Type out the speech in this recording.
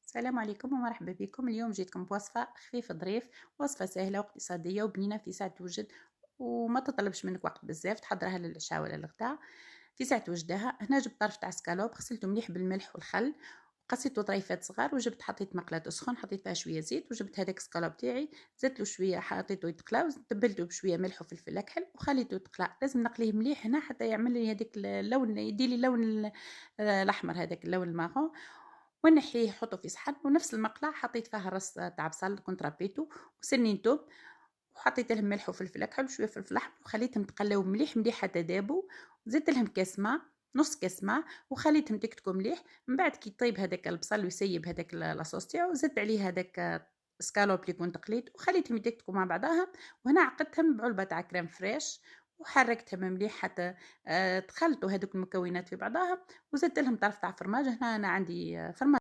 السلام عليكم ومرحبا بكم. اليوم جيتكم بوصفة خفيف ظريف، وصفة سهلة واقتصادية وبنينة في ساعة توجد، وما تطلبش منك وقت بزاف تحضرها للعشاء ولا الغداء في ساعة وجدها. هنا جبت طرف تاع سكالوب، غسلته مليح بالملح والخل، قصيته طريفات صغار، وجبت حطيت مقلاة تسخن، حطيت فيها شوية زيت، وجبت هذاك سكالوب تاعي زدت له شوية، حطيته يتقلى وتبلته بشوية ملح وفلفل أكحل وخليته يتقلى. لازم نقليه مليح هنا حتى يعمل لي هذاك اللون، يديلي اللون الأحمر، هذاك اللون الماغون. ونحيه نحطه في صحن، ونفس المقلاه حطيت فيها رص تاع بصل كنت ربيته وسنين توم، وحطيت لهم ملح وفلفل أكحل وشوية فلفل أحمر، وخليتهم تقلاو مليح مليح حتى دابوا. زدت لهم كاس ماء، نص كاس ماء، وخليتهم تكتكوا مليح. من بعد كي طيب هذاك البصل ويسيب هذاك لاصوص تاعو، زدت عليه هذاك سكالوب اللي كنت قليت وخليتهم يتكتكوا مع بعضها. وهنا عقدتهم بعلبة تاع كريم فريش وحركتهم مليح حتى تخلطوا هذوك المكونات في بعضها. وزدت لهم طرف تاع فرماج، هنا أنا عندي فرماج